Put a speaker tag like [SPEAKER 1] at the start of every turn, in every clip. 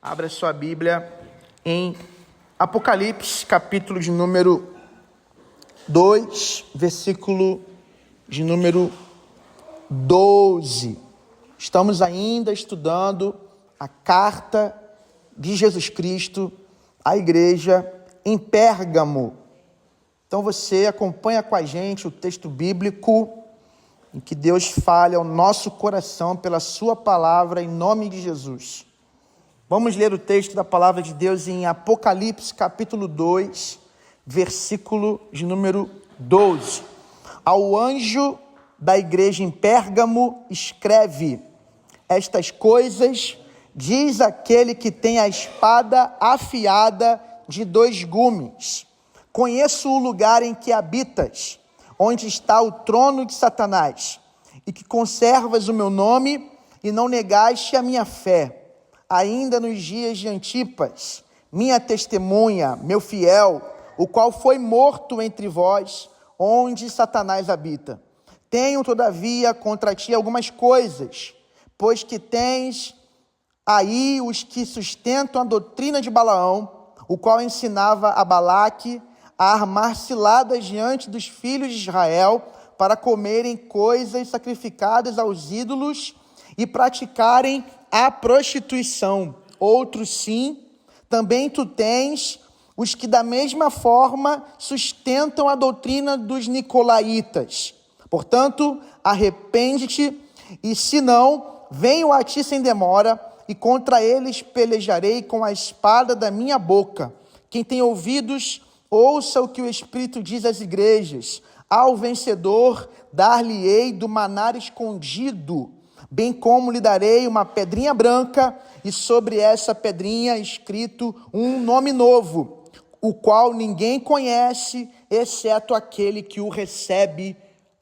[SPEAKER 1] Abra sua Bíblia em Apocalipse, capítulo de número 2, versículo de número 12. Estamos ainda estudando a carta de Jesus Cristo à igreja em Pérgamo. Então você acompanha com a gente o texto bíblico em que Deus fale ao nosso coração pela sua palavra em nome de Jesus. Vamos ler o texto da palavra de Deus em Apocalipse, capítulo 2, versículo de número 12. Ao anjo da igreja em Pérgamo, escreve: estas coisas diz aquele que tem a espada afiada de 2 gumes. Conheço o lugar em que habitas, onde está o trono de Satanás, e que conservas o meu nome e não negaste a minha fé. Ainda nos dias de Antipas, minha testemunha, meu fiel, o qual foi morto entre vós, onde Satanás habita. Tenho, todavia, contra ti algumas coisas, pois que tens aí os que sustentam a doutrina de Balaão, o qual ensinava a Balaque a armar ciladas diante dos filhos de Israel para comerem coisas sacrificadas aos ídolos e praticarem a prostituição. Outros sim, também tu tens os que da mesma forma sustentam a doutrina dos nicolaítas. Portanto, arrepende-te, e se não, venho a ti sem demora, e contra eles pelejarei com a espada da minha boca. Quem tem ouvidos, ouça o que o Espírito diz às igrejas. Ao vencedor dar-lhe-ei do maná escondido, bem como lhe darei uma pedrinha branca, e sobre essa pedrinha escrito um nome novo, o qual ninguém conhece, exceto aquele que o recebe.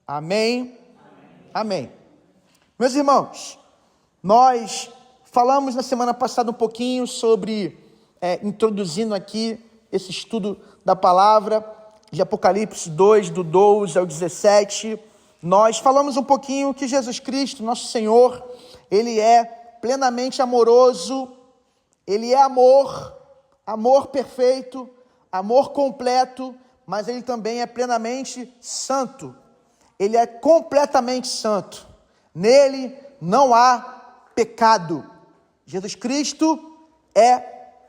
[SPEAKER 1] Amém? Amém. Meus irmãos, nós falamos na semana passada um pouquinho sobre, introduzindo aqui esse estudo da palavra de Apocalipse 2, do 12 ao 17, nós falamos um pouquinho que Jesus Cristo, nosso Senhor, Ele é plenamente amoroso, Ele é amor, amor perfeito, amor completo, mas Ele também é plenamente santo, Ele é completamente santo, nele não há pecado. Jesus Cristo é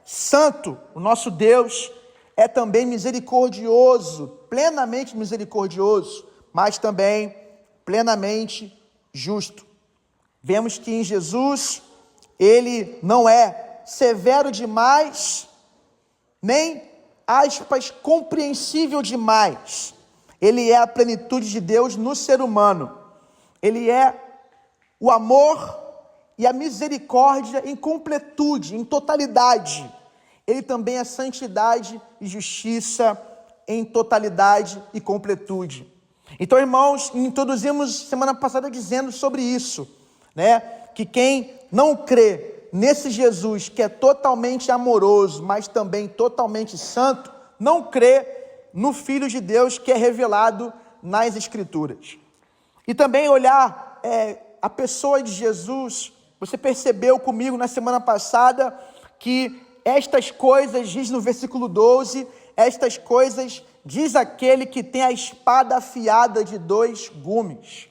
[SPEAKER 1] santo, o nosso Deus é também misericordioso, plenamente misericordioso, mas também plenamente justo. Vemos que em Jesus, Ele não é severo demais, nem, aspas, compreensível demais. Ele é a plenitude de Deus no ser humano. Ele é o amor e a misericórdia em completude, em totalidade. Ele também é santidade e justiça em totalidade e completude. Então, irmãos, introduzimos semana passada dizendo sobre isso, né? Que quem não crê nesse Jesus que é totalmente amoroso, mas também totalmente santo, não crê no Filho de Deus que é revelado nas Escrituras. E também olhar a pessoa de Jesus. Você percebeu comigo na semana passada que estas coisas, diz no versículo 12, estas coisas diz aquele que tem a espada afiada de 2 gumes.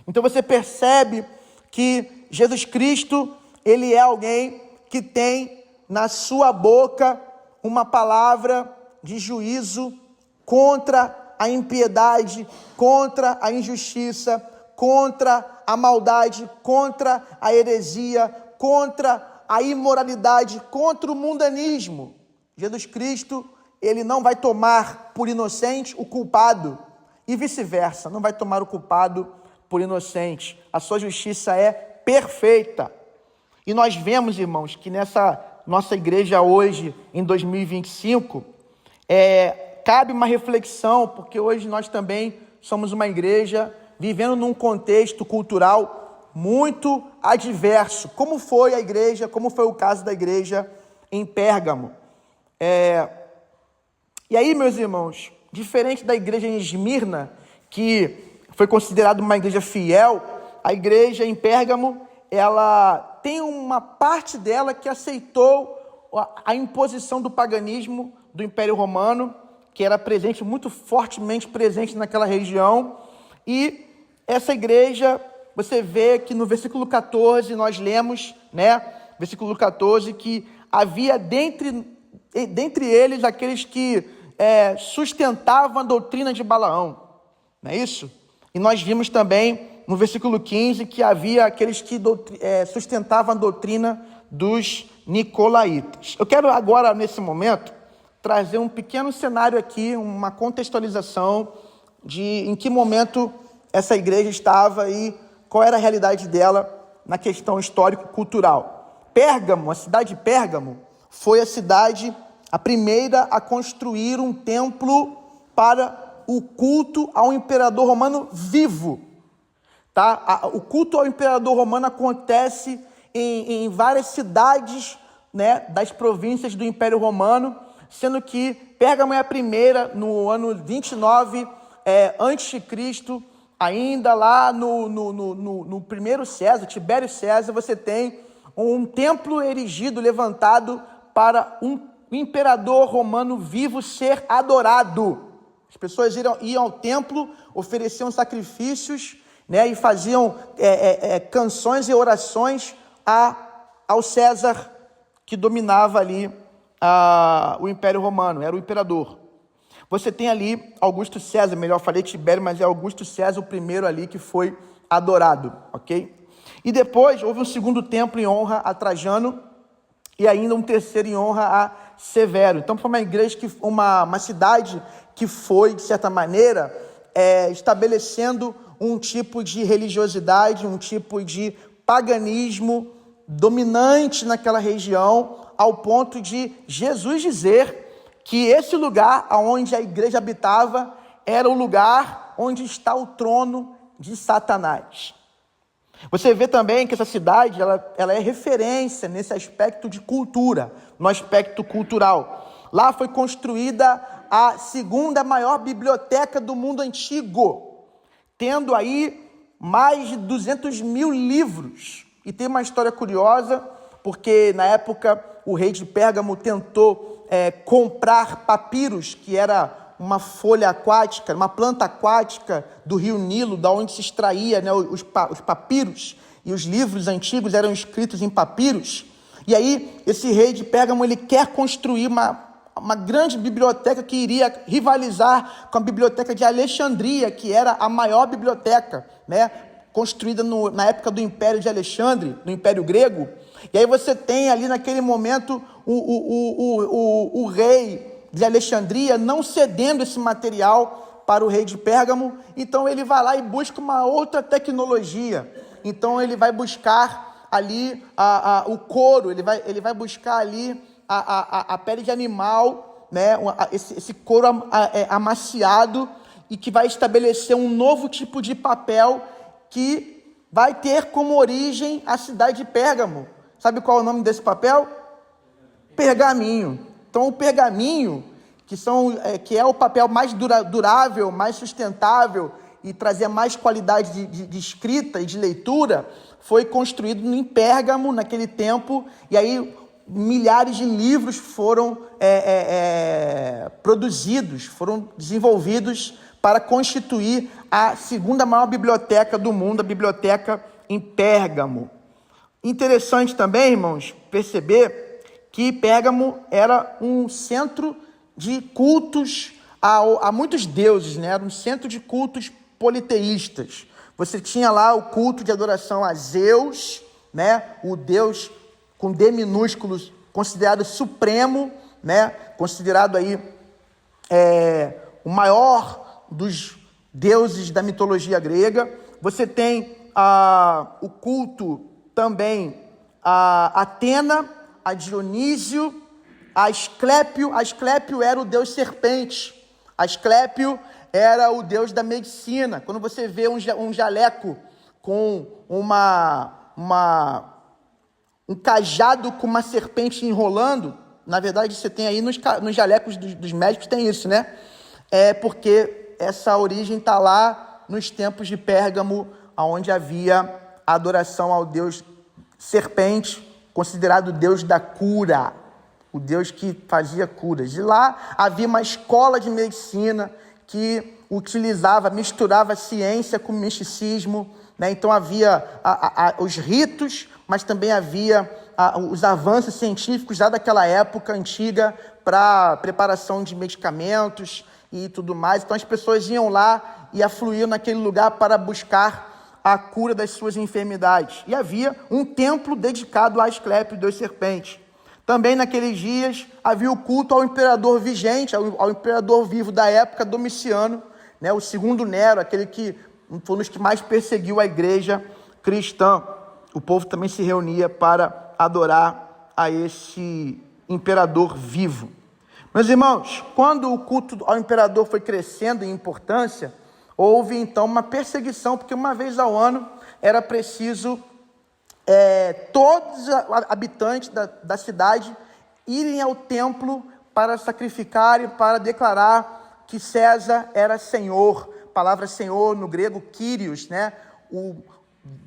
[SPEAKER 1] Então você percebe que Jesus Cristo, Ele é alguém que tem na sua boca uma palavra de juízo contra a impiedade, contra a injustiça, contra a maldade, contra a heresia, contra a imoralidade, contra o mundanismo. Jesus Cristo, Ele não vai tomar por inocente o culpado, e vice-versa, não vai tomar o culpado por inocente. A sua justiça é perfeita. E nós vemos, irmãos, que nessa nossa igreja hoje, em 2025, cabe uma reflexão, porque hoje nós também somos uma igreja vivendo num contexto cultural muito adverso, como foi a igreja, como foi o caso da igreja em Pérgamo. E aí, meus irmãos, diferente da igreja em Esmirna, que foi considerada uma igreja fiel, a igreja em Pérgamo, ela tem uma parte dela que aceitou a imposição do paganismo do Império Romano, que era presente, muito fortemente presente naquela região. E essa igreja, você vê que no versículo 14 nós lemos, né? Versículo 14, que havia dentre eles aqueles que sustentavam a doutrina de Balaão, não é isso? E nós vimos também no versículo 15 que havia aqueles que sustentavam a doutrina dos nicolaítas. Eu quero agora, nesse momento, trazer um pequeno cenário aqui, uma contextualização de em que momento essa igreja estava e qual era a realidade dela na questão histórico-cultural. Pérgamo, a cidade de Pérgamo, foi a primeira a construir um templo para o culto ao imperador romano vivo. Tá? O culto ao imperador romano acontece em várias cidades, né, das províncias do Império Romano, sendo que Pérgamo é a primeira no ano 29 a.C., ainda lá no primeiro César, Tibério César, você tem um templo erigido, levantado para um imperador romano vivo ser adorado. As pessoas iam ao templo, ofereciam sacrifícios, né, e faziam canções e orações ao César que dominava ali o Império Romano, era o imperador. Você tem ali Augusto César, melhor falei Tibério, mas é Augusto César o primeiro ali que foi adorado, ok? E depois houve um segundo templo em honra a Trajano e ainda um terceiro em honra a Severo. Então foi uma igreja, uma cidade que foi, de certa maneira, estabelecendo um tipo de religiosidade, um tipo de paganismo dominante naquela região, ao ponto de Jesus dizer que esse lugar onde a igreja habitava era o lugar onde está o trono de Satanás. Você vê também que essa cidade ela é referência nesse aspecto de cultura, no aspecto cultural. Lá foi construída a segunda maior biblioteca do mundo antigo, tendo aí mais de 200 mil livros. E tem uma história curiosa, porque na época o rei de Pérgamo tentou comprar papiros, que era uma folha aquática, uma planta aquática do rio Nilo, da onde se extraía, né, os papiros, e os livros antigos eram escritos em papiros. E aí esse rei de Pérgamo ele quer construir uma grande biblioteca que iria rivalizar com a biblioteca de Alexandria, que era a maior biblioteca, né, construída na época do Império de Alexandre, do Império Grego. E aí você tem ali naquele momento o rei de Alexandria não cedendo esse material para o rei de Pérgamo, então ele vai lá e busca uma outra tecnologia. Então ele vai buscar ali o couro, ele vai buscar ali a pele de animal, né, esse couro amaciado, e que vai estabelecer um novo tipo de papel que vai ter como origem a cidade de Pérgamo. Sabe qual é o nome desse papel? Pergaminho. Então o pergaminho, que é o papel mais durável, mais sustentável e trazia mais qualidade de escrita e de leitura, foi construído em Pérgamo naquele tempo, e aí milhares de livros foram produzidos, foram desenvolvidos para constituir a segunda maior biblioteca do mundo, a biblioteca em Pérgamo. Interessante também, irmãos, perceber que Pérgamo era um centro de cultos a muitos deuses, né? Era um centro de cultos politeístas. Você tinha lá o culto de adoração a Zeus, né? O Deus com D minúsculo, considerado supremo, né? Considerado aí o maior dos deuses da mitologia grega. Você tem o culto também a Atena, a Dionísio, a Asclépio. Asclépio era o deus serpente. Asclépio era o deus da medicina. Quando você vê um jaleco com um cajado com uma serpente enrolando, na verdade você tem aí nos jalecos dos médicos tem isso, né? É porque essa origem está lá nos tempos de Pérgamo, onde havia a adoração ao deus serpente, considerado o deus da cura. o Deus que fazia curas. De lá havia uma escola de medicina que misturava ciência com misticismo, né? Então havia os ritos, mas também havia os avanços científicos já daquela época antiga para preparação de medicamentos e tudo mais. Então as pessoas iam lá e afluíam naquele lugar para buscar a cura das suas enfermidades. E havia um templo dedicado a Asclépio, Deus serpente. Também naqueles dias havia o culto ao imperador vigente, ao imperador vivo da época, Domiciano, né, o segundo Nero, aquele que foi um dos que mais perseguiu a igreja cristã. O povo também se reunia para adorar a esse imperador vivo. Meus irmãos, quando o culto ao imperador foi crescendo em importância, houve então uma perseguição, porque uma vez ao ano era preciso todos os habitantes da cidade irem ao templo para sacrificarem, para declarar que César era Senhor. A palavra Senhor no grego, Kyrios, né? O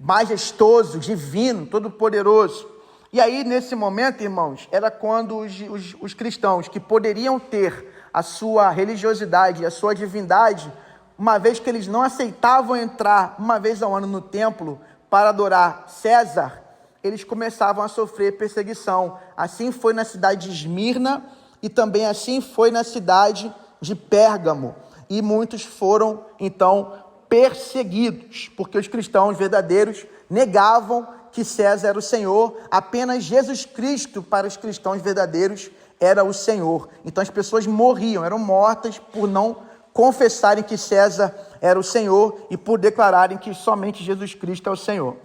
[SPEAKER 1] majestoso, divino, todo-poderoso. E aí, nesse momento, irmãos, era quando os cristãos que poderiam ter a sua religiosidade, a sua divindade, uma vez que eles não aceitavam entrar uma vez ao ano no templo para adorar César, eles começavam a sofrer perseguição. Assim foi na cidade de Esmirna e também assim foi na cidade de Pérgamo. E muitos foram, então, perseguidos, porque os cristãos verdadeiros negavam que César era o Senhor, apenas Jesus Cristo para os cristãos verdadeiros era o Senhor. Então as pessoas morriam, eram mortas por não confessarem que César era o Senhor e por declararem que somente Jesus Cristo é o Senhor.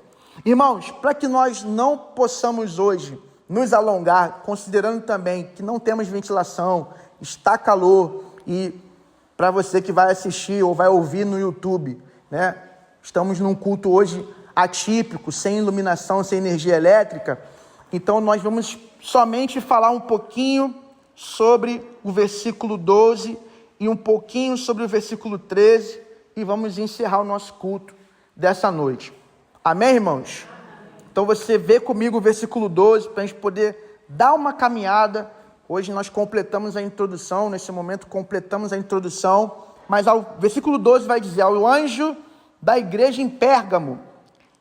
[SPEAKER 1] Irmãos, para que nós não possamos hoje nos alongar, considerando também que não temos ventilação, está calor, e para você que vai assistir ou vai ouvir no YouTube, né? Estamos num culto hoje atípico, sem iluminação, sem energia elétrica. Então nós vamos somente falar um pouquinho sobre o versículo 12 e um pouquinho sobre o versículo 13 e vamos encerrar o nosso culto dessa noite. Amém, irmãos? Então você vê comigo o versículo 12 para a gente poder dar uma caminhada. Hoje nós completamos a introdução, nesse momento completamos a introdução, mas o versículo 12 vai dizer: ao anjo da igreja em Pérgamo,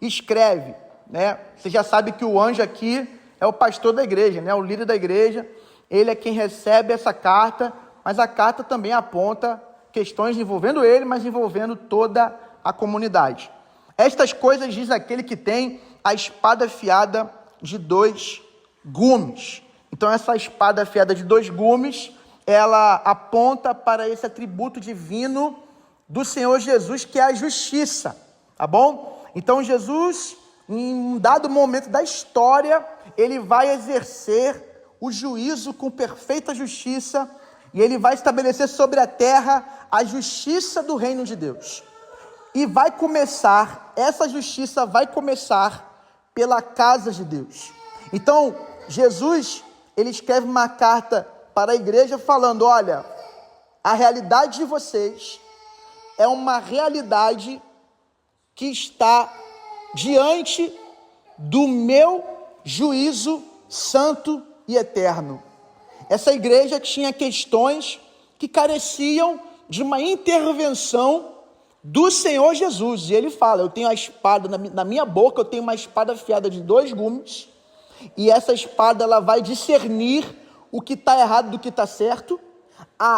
[SPEAKER 1] escreve, né? Você já sabe que o anjo aqui é o pastor da igreja, né? O líder da igreja, ele é quem recebe essa carta, mas a carta também aponta questões envolvendo ele, mas envolvendo toda a comunidade. Estas coisas diz aquele que tem a espada afiada de 2 gumes. Então essa espada afiada de 2 gumes, ela aponta para esse atributo divino do Senhor Jesus, que é a justiça, tá bom? Então Jesus, em um dado momento da história, ele vai exercer o juízo com perfeita justiça e ele vai estabelecer sobre a terra a justiça do reino de Deus. E essa justiça vai começar pela casa de Deus. Então, Jesus, ele escreve uma carta para a igreja falando: olha, a realidade de vocês é uma realidade que está diante do meu juízo santo e eterno. Essa igreja tinha questões que careciam de uma intervenção do Senhor Jesus. E ele fala: eu tenho a espada na minha boca, eu tenho uma espada afiada de 2 gumes, e essa espada ela vai discernir o que está errado do que está certo,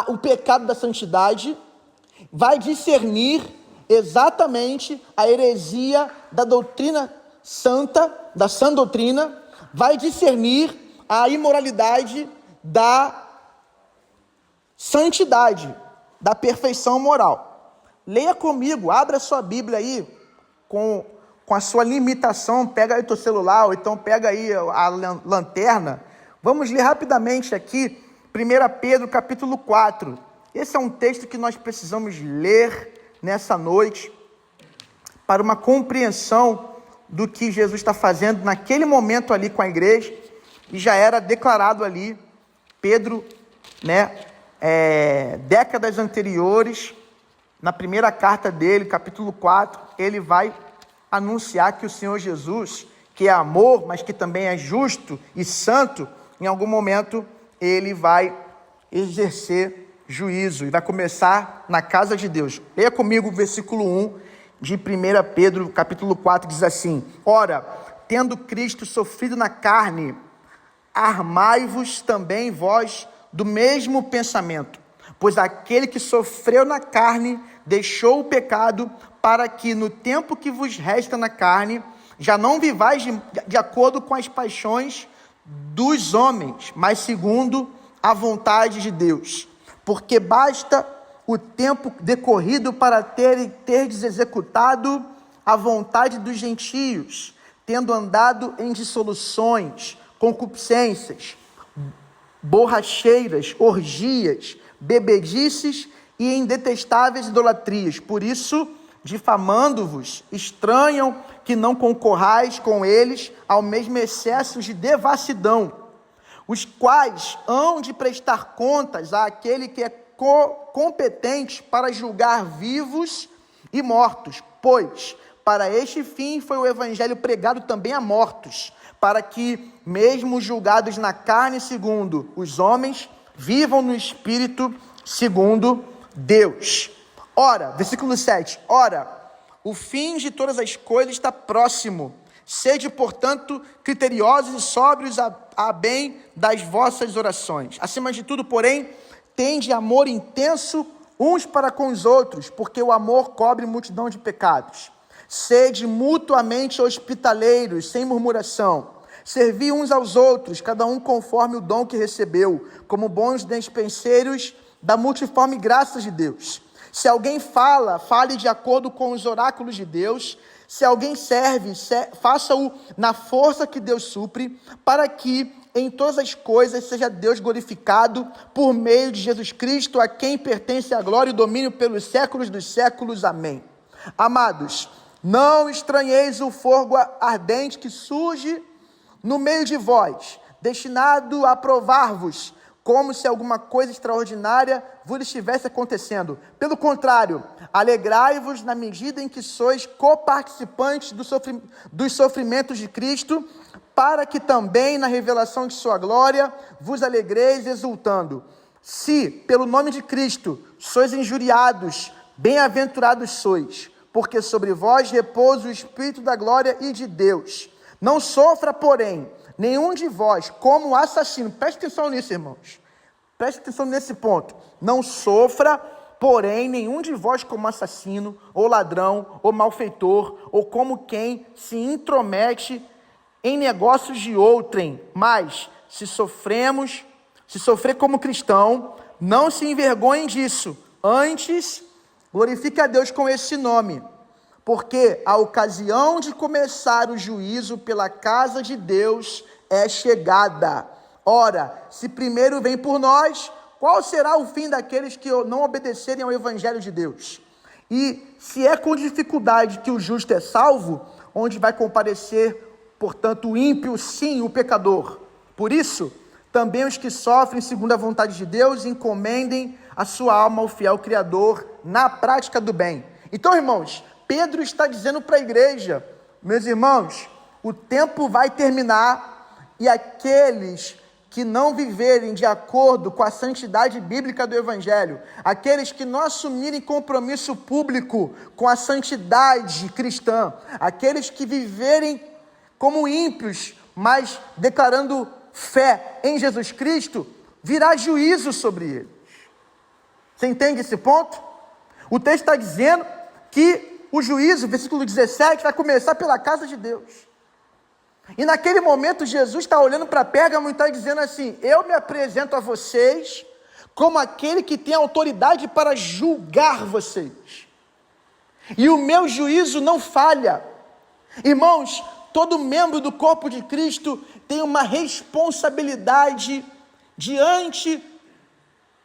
[SPEAKER 1] o pecado da santidade, vai discernir exatamente a heresia da doutrina santa, da sã doutrina, vai discernir a imoralidade da santidade, da perfeição moral. Leia comigo, abra sua Bíblia aí, com a sua limitação, pega aí o teu celular, ou então pega aí a lanterna. Vamos ler rapidamente aqui, 1 Pedro capítulo 4. Esse é um texto que nós precisamos ler nessa noite, para uma compreensão do que Jesus está fazendo naquele momento ali com a igreja, e já era declarado ali. Pedro, né, décadas anteriores, na primeira carta dele, capítulo 4, ele vai anunciar que o Senhor Jesus, que é amor, mas que também é justo e santo, em algum momento ele vai exercer juízo e vai começar na casa de Deus. Leia comigo o versículo 1 de 1 Pedro, capítulo 4, diz assim: Ora, tendo Cristo sofrido na carne, armai-vos também vós do mesmo pensamento, pois aquele que sofreu na carne deixou o pecado, para que no tempo que vos resta na carne, já não vivais de acordo com as paixões dos homens, mas segundo a vontade de Deus. Porque basta o tempo decorrido para terdes executado a vontade dos gentios, tendo andado em dissoluções, concupiscências, borracheiras, orgias, bebedices e em detestáveis idolatrias. Por isso, difamando-vos, estranham que não concorrais com eles ao mesmo excesso de devassidão, os quais hão de prestar contas àquele que é competente para julgar vivos e mortos, pois para este fim foi o evangelho pregado também a mortos, para que, mesmo julgados na carne segundo os homens, vivam no espírito segundo Deus. Ora, versículo 7, ora, o fim de todas as coisas está próximo. Sede, portanto, criteriosos e sóbrios a bem das vossas orações. Acima de tudo, porém, tende amor intenso uns para com os outros, porque o amor cobre multidão de pecados. Sede mutuamente hospitaleiros, sem murmuração. Servi uns aos outros, cada um conforme o dom que recebeu, como bons despenseiros da multiforme graça de Deus. Se alguém fala, fale de acordo com os oráculos de Deus. Se alguém serve, faça-o na força que Deus supre, para que em todas as coisas seja Deus glorificado por meio de Jesus Cristo, a quem pertence a glória e o domínio pelos séculos dos séculos. Amém. Amados, não estranheis o fogo ardente que surge no meio de vós, destinado a provar-vos, como se alguma coisa extraordinária vos estivesse acontecendo. Pelo contrário, alegrai-vos na medida em que sois coparticipantes dos sofrimentos de Cristo, para que também na revelação de sua glória vos alegreis exultando. Se, pelo nome de Cristo, sois injuriados, bem-aventurados sois, porque sobre vós repousa o Espírito da glória e de Deus. Não sofra, porém, nenhum de vós como assassino. Preste atenção nisso, irmãos. Preste atenção nesse ponto. Não sofra, porém, nenhum de vós como assassino, ou ladrão, ou malfeitor, ou como quem se intromete em negócios de outrem. Mas, se sofrer como cristão, não se envergonhem disso. Antes, glorifique a Deus com esse nome. Porque a ocasião de começar o juízo pela casa de Deus é chegada. Ora, se primeiro vem por nós, qual será o fim daqueles que não obedecerem ao evangelho de Deus? E se é com dificuldade que o justo é salvo, onde vai comparecer, portanto, o ímpio, sim, o pecador. Por isso, também os que sofrem segundo a vontade de Deus, encomendem a sua alma ao fiel Criador na prática do bem. Então, irmãos, Pedro está dizendo para a igreja, meus irmãos, o tempo vai terminar e aqueles que não viverem de acordo com a santidade bíblica do Evangelho, aqueles que não assumirem compromisso público com a santidade cristã, aqueles que viverem como ímpios, mas declarando fé em Jesus Cristo, virá juízo sobre eles. Você entende esse ponto? O texto está dizendo que o juízo, versículo 17, vai começar pela casa de Deus. E naquele momento Jesus está olhando para Pérgamo e está dizendo assim: eu me apresento a vocês como aquele que tem autoridade para julgar vocês. E o meu juízo não falha. Irmãos, todo membro do corpo de Cristo tem uma responsabilidade diante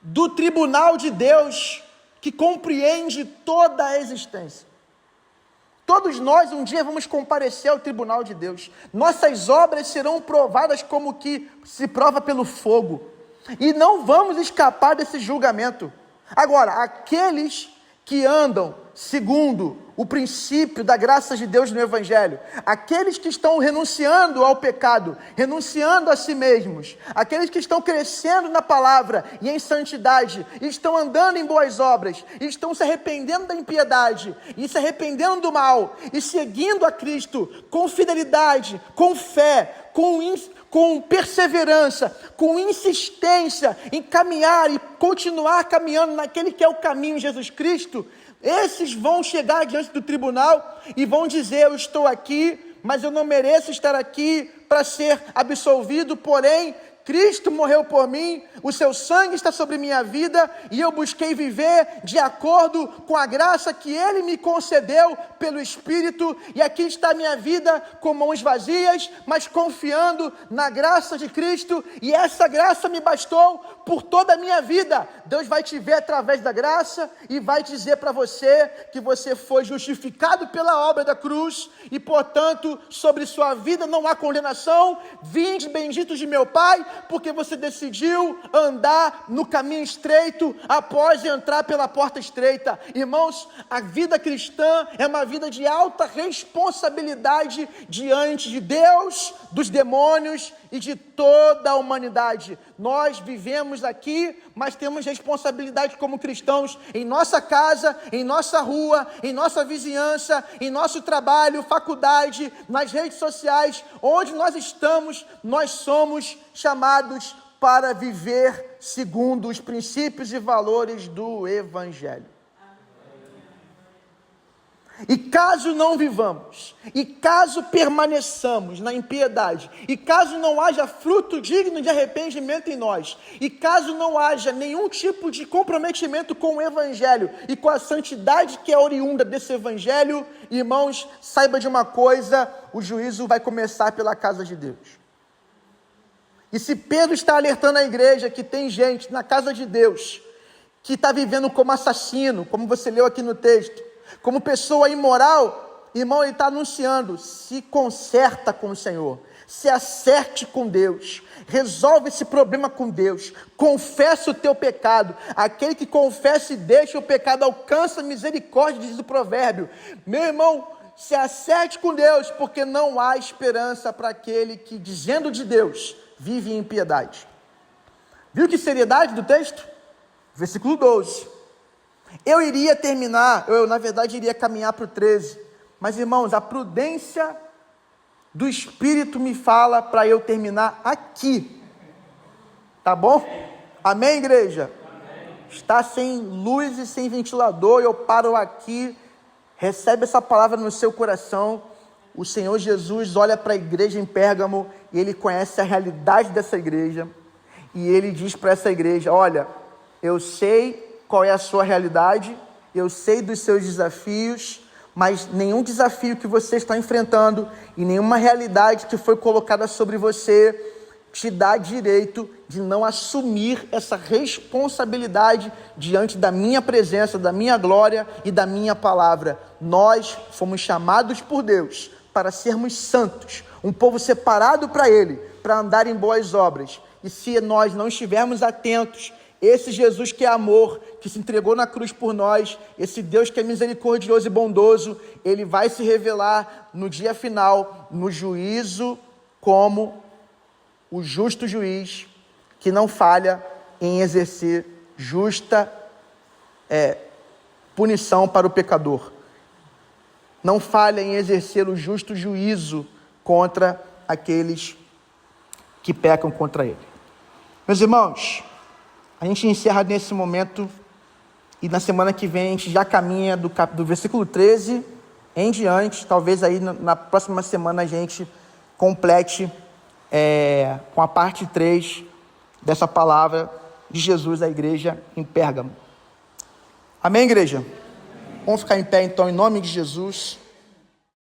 [SPEAKER 1] do tribunal de Deus que compreende toda a existência. Todos nós um dia vamos comparecer ao tribunal de Deus. Nossas obras serão provadas como que se prova pelo fogo. E não vamos escapar desse julgamento. Agora, aqueles que andam segundo o princípio da graça de Deus no Evangelho, aqueles que estão renunciando ao pecado, renunciando a si mesmos, aqueles que estão crescendo na palavra e em santidade, e estão andando em boas obras, e estão se arrependendo da impiedade, e se arrependendo do mal, e seguindo a Cristo com fidelidade, com fé, com perseverança, com insistência em caminhar e continuar caminhando naquele que é o caminho, Jesus Cristo, esses vão chegar diante do tribunal e vão dizer: eu estou aqui, mas eu não mereço estar aqui para ser absolvido, porém Cristo morreu por mim, o seu sangue está sobre minha vida, e eu busquei viver de acordo com a graça que Ele me concedeu pelo Espírito, e aqui está a minha vida com mãos vazias, mas confiando na graça de Cristo, e essa graça me bastou por toda a minha vida. Deus vai te ver através da graça, e vai dizer para você que você foi justificado pela obra da cruz, e portanto, sobre sua vida não há condenação. Vinde benditos de meu Pai, porque você decidiu andar no caminho estreito, após entrar pela porta estreita. Irmãos, a vida cristã é uma vida de alta responsabilidade diante de Deus, dos demônios e de toda a humanidade. Nós vivemos aqui, mas temos responsabilidade como cristãos em nossa casa, em nossa rua, em nossa vizinhança, em nosso trabalho, faculdade, nas redes sociais, onde nós estamos, nós somos chamados para viver segundo os princípios e valores do Evangelho. E caso não vivamos, e caso permaneçamos na impiedade, e caso não haja fruto digno de arrependimento em nós, e caso não haja nenhum tipo de comprometimento com o Evangelho e com a santidade que é oriunda desse Evangelho, irmãos, saiba de uma coisa: o juízo vai começar pela casa de Deus. E se Pedro está alertando a igreja que tem gente na casa de Deus que está vivendo como assassino, como você leu aqui no texto, como pessoa imoral, irmão, ele está anunciando: se conserta com o Senhor, se acerte com Deus, resolve esse problema com Deus, confessa o teu pecado. Aquele que confessa e deixa o pecado alcança misericórdia, diz o provérbio. Meu irmão, se acerte com Deus, porque não há esperança para aquele que, dizendo de Deus, vive em impiedade. Viu que seriedade do texto? Versículo 12. Eu iria terminar, na verdade iria caminhar para o 13, mas irmãos, a prudência do Espírito me fala para eu terminar aqui, tá bom? Amém, igreja? Amém. Está sem luz e sem ventilador, eu paro aqui. Recebe essa palavra no seu coração. O Senhor Jesus olha para a igreja em Pérgamo e Ele conhece a realidade dessa igreja, e Ele diz para essa igreja: olha, eu sei qual é a sua realidade, eu sei dos seus desafios, mas nenhum desafio que você está enfrentando e nenhuma realidade que foi colocada sobre você te dá direito de não assumir essa responsabilidade diante da minha presença, da minha glória e da minha palavra. Nós fomos chamados por Deus para sermos santos, um povo separado para Ele, para andar em boas obras. E se nós não estivermos atentos, esse Jesus que é amor, que se entregou na cruz por nós, esse Deus que é misericordioso e bondoso, Ele vai se revelar no dia final, no juízo, como o justo juiz, que não falha em exercer justa punição para o pecador. Não falha em exercer o justo juízo contra aqueles que pecam contra Ele. Meus irmãos, a gente encerra nesse momento, e na semana que vem a gente já caminha do versículo 13 em diante. Talvez aí na próxima semana a gente complete com a parte 3 dessa palavra de Jesus à igreja em Pérgamo. Amém, igreja? Vamos ficar em pé então, em nome de Jesus.